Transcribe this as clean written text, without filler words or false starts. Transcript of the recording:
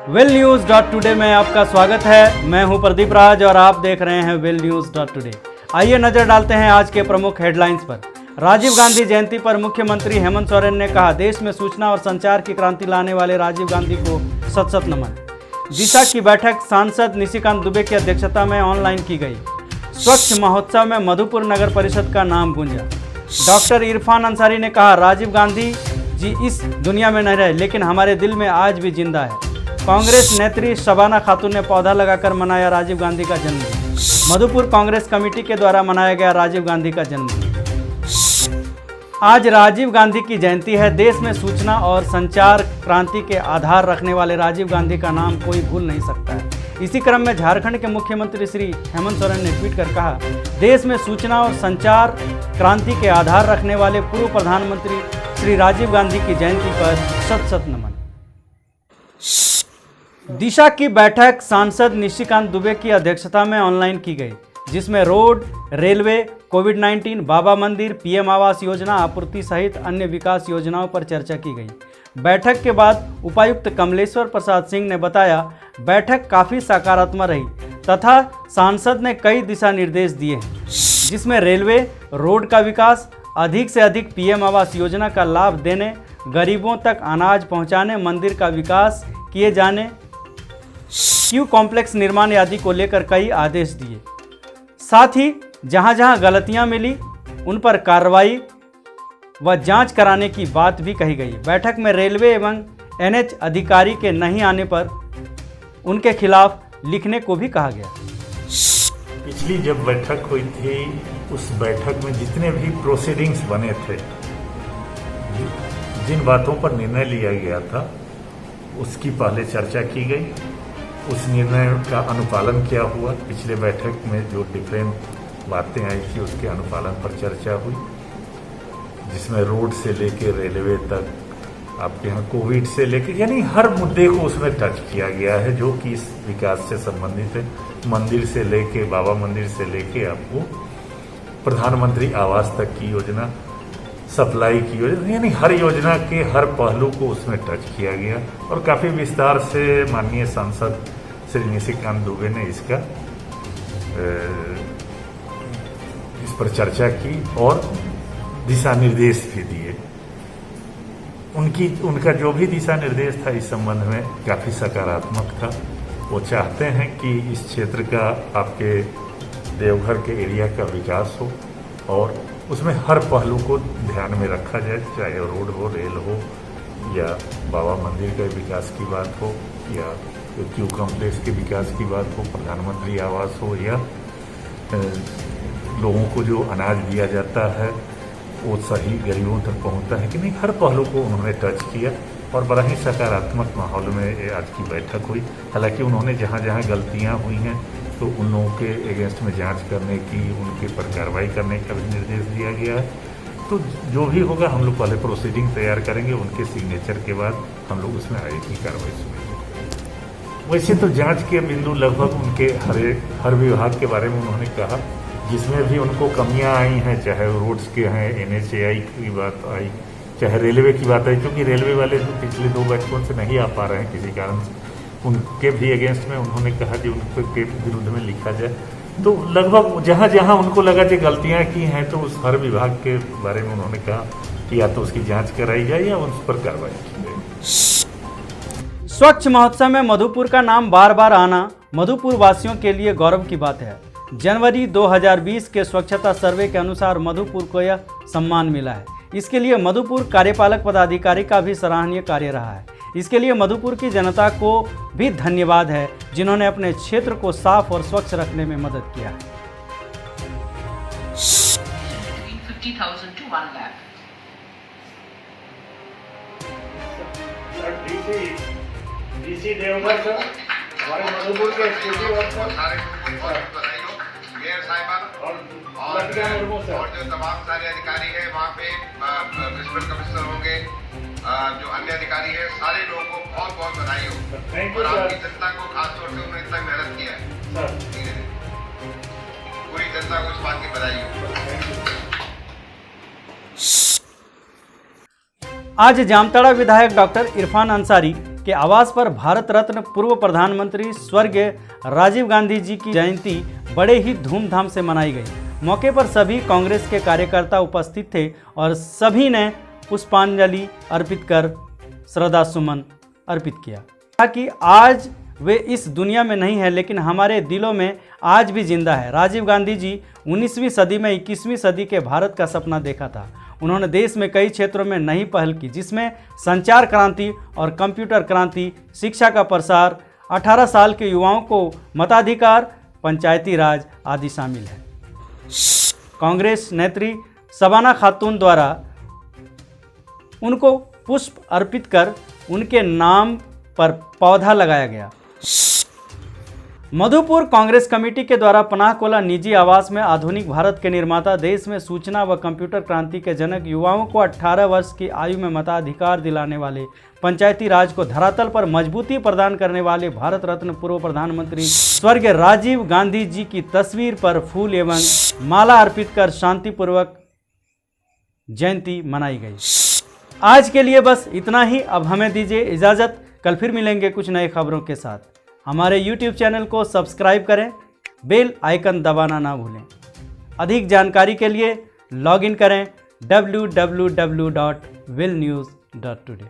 Well news dot today में आपका स्वागत है। मैं हूं प्रदीप राज और आप देख रहे हैं वेल न्यूज़ डॉट टुडे। आइए नजर डालते हैं आज के प्रमुख हेडलाइंस पर। राजीव गांधी जयंती पर मुख्यमंत्री हेमंत सोरेन ने कहा, देश में सूचना और संचार की क्रांति लाने वाले राजीव गांधी को शत शत नमन। दिशा की बैठक सांसद निशिकांत दुबे की अध्यक्षता में ऑनलाइन की गई। स्वच्छ महोत्सव में मधुपुर नगर परिषद का नाम गूंजा। डॉक्टर इरफान अंसारी ने कहा, राजीव गांधी जी इस दुनिया में नहीं रहे लेकिन हमारे दिल में आज भी जिंदा है। कांग्रेस नेत्री शबाना खातून ने पौधा लगाकर मनाया राजीव गांधी का जन्मदिन। मधुपुर कांग्रेस कमेटी के द्वारा मनाया गया राजीव गांधी का जन्मदिन। आज राजीव गांधी की जयंती है। देश में सूचना और संचार क्रांति के आधार रखने वाले राजीव गांधी का नाम कोई भूल नहीं सकता है। इसी क्रम में झारखंड के मुख्यमंत्री श्री हेमंत सोरेन ने ट्वीट कर कहा, देश में सूचना और संचार क्रांति के आधार रखने वाले पूर्व प्रधानमंत्री श्री राजीव गांधी की जयंती पर शत शत नमन। दिशा की बैठक सांसद निशिकांत दुबे की अध्यक्षता में ऑनलाइन की गई, जिसमें रोड, रेलवे, कोविड-19, बाबा मंदिर, पीएम आवास योजना आपूर्ति सहित अन्य विकास योजनाओं पर चर्चा की गई। बैठक के बाद उपायुक्त कमलेश्वर प्रसाद सिंह ने बताया, बैठक काफ़ी सकारात्मक रही तथा सांसद ने कई दिशा निर्देश दिए हैं, जिसमें रेलवे, रोड का विकास, अधिक से अधिक पीएम आवास योजना का लाभ देने, गरीबों तक अनाज पहुंचाने, मंदिर का विकास किए जाने, क्यू कॉम्प्लेक्स निर्माण आदि को लेकर कई आदेश दिए। साथ ही जहां जहां गलतियां मिली उन पर कार्रवाई व जांच कराने की बात भी कही गई। बैठक में रेलवे एवं एनएच अधिकारी के नहीं आने पर उनके खिलाफ लिखने को भी कहा गया। पिछली जब बैठक हुई थी उस बैठक में जितने भी प्रोसीडिंग्स बने थे, जिन बातों पर निर्णय लिया गया था उसकी पहले चर्चा की गई। उस निर्णय का अनुपालन क्या हुआ, पिछले बैठक में जो डिफरेंट बातें आई थी उसके अनुपालन पर चर्चा हुई, जिसमें रोड से लेके रेलवे तक, आपके यहाँ कोविड से लेके, यानी हर मुद्दे को उसमें टच किया गया है जो कि इस विकास से संबंधित है। मंदिर से लेके, बाबा मंदिर से लेके आपको प्रधानमंत्री आवास तक की योजना, सप्लाई की योजना, यानी हर योजना के हर पहलू को उसमें टच किया गया और काफ़ी विस्तार से माननीय सांसद श्री निशिकांत दुबे ने इस पर चर्चा की और दिशा निर्देश भी दिए। उनका जो भी दिशा निर्देश था इस संबंध में काफ़ी सकारात्मक था। वो चाहते हैं कि इस क्षेत्र का, आपके देवघर के एरिया का विकास हो और उसमें हर पहलू को ध्यान में रखा जाए, चाहे रोड हो, रेल हो या बाबा मंदिर के विकास की बात हो या क्यू कॉम्प्लेक्स के विकास की बात हो, प्रधानमंत्री आवास हो या लोगों को जो अनाज दिया जाता है वो सही गरीबों तक पहुंचता है कि नहीं, हर पहलू को उन्होंने टच किया और बड़ा ही सकारात्मक माहौल में आज की बैठक हुई। हालांकि उन्होंने जहाँ जहाँ गलतियाँ हुई हैं तो उन लोगों के अगेंस्ट में जांच करने की, उनके पर कार्रवाई करने का भी निर्देश दिया गया है। तो जो भी होगा हम लोग पहले प्रोसीडिंग तैयार करेंगे, उनके सिग्नेचर के बाद हम लोग उसमें आगे की कार्रवाई सुनेंगे। वैसे तो जांच के बिंदु लगभग उनके हर विभाग के बारे में उन्होंने कहा, जिसमें भी उनको कमियां आई हैं, चाहे रोड्स के हैं, NHAI की बात आई, चाहे रेलवे की बात आई, क्योंकि रेलवे वाले तो पिछले 2 बैठकों से नहीं आ पा रहे हैं किसी कारण से, उनके भी अगेंस्ट में उन्होंने कहा कि उनके विरुद्ध में लिखा जाए। तो लगभग जहाँ जहाँ उनको लगा कि गलतियाँ की हैं तो उस हर विभाग के बारे में उन्होंने कहा कि या तो उसकी जांच कराई जाए या उस पर कार्रवाई की जाए। स्वच्छ महोत्सव में मधुपुर का नाम बार बार आना मधुपुर वासियों के लिए गौरव की बात है। जनवरी 2020 के स्वच्छता सर्वे के अनुसार मधुपुर को यह सम्मान मिला है। इसके लिए मधुपुर कार्यपालक पदाधिकारी का भी सराहनीय कार्य रहा है। इसके लिए मधुपुर की जनता को भी धन्यवाद है, जिन्होंने अपने क्षेत्र को साफ और स्वच्छ रखने में मदद किया है। 50,000 to 1 lakh. DC Deoghar sir, हमारे मधुपुर के एसपीटी और जो तमाम सारे अधिकारी हैं वहाँ पे म्युनिसिपल कमिश्नर होंगे, जो अन्य अधिकारी हैं, सारे लोगों को बहुत बहुत बधाई हो। और आपकी जनता को खासतौर से उन्होंने इतना मेहनत किया है, पूरी जनता को इस बात की बधाई हो। आज जामताड़ा विधायक डॉक्टर इरफान अंसारी के आवास पर भारत रत्न पूर्व प्रधानमंत्री स्वर्गीय राजीव गांधी जी की जयंती बड़े ही धूमधाम से मनाई गई। मौके पर सभी कांग्रेस के कार्यकर्ता उपस्थित थे और सभी ने पुष्पांजलि अर्पित कर श्रद्धा सुमन अर्पित किया। ताकि आज वे इस दुनिया में नहीं है, लेकिन हमारे दिलों में आज भी जिंदा है। राजीव गांधी जी 19वीं सदी में 21वीं सदी के भारत का सपना देखा था। उन्होंने देश में कई क्षेत्रों में नई पहल की, जिसमें संचार क्रांति और कंप्यूटर क्रांति, शिक्षा का प्रसार, 18 साल के युवाओं को मताधिकार, पंचायती राज आदि शामिल है। कांग्रेस नेत्री शबाना खातून द्वारा उनको पुष्प अर्पित कर उनके नाम पर पौधा लगाया गया। मधुपुर कांग्रेस कमेटी के द्वारा पनाहकोला निजी आवास में आधुनिक भारत के निर्माता, देश में सूचना व कंप्यूटर क्रांति के जनक, युवाओं को 18 वर्ष की आयु में मताधिकार दिलाने वाले, पंचायती राज को धरातल पर मजबूती प्रदान करने वाले भारत रत्न पूर्व प्रधानमंत्री स्वर्गीय राजीव गांधी जी की तस्वीर पर फूल एवं माला अर्पित कर शांतिपूर्वक जयंती मनाई गई। आज के लिए बस इतना ही। अब हमें दीजिए इजाज़त। कल फिर मिलेंगे कुछ नए खबरों के साथ। हमारे YouTube चैनल को सब्सक्राइब करें, बेल आइकन दबाना ना भूलें। अधिक जानकारी के लिए लॉगिन करें www.willnews.today।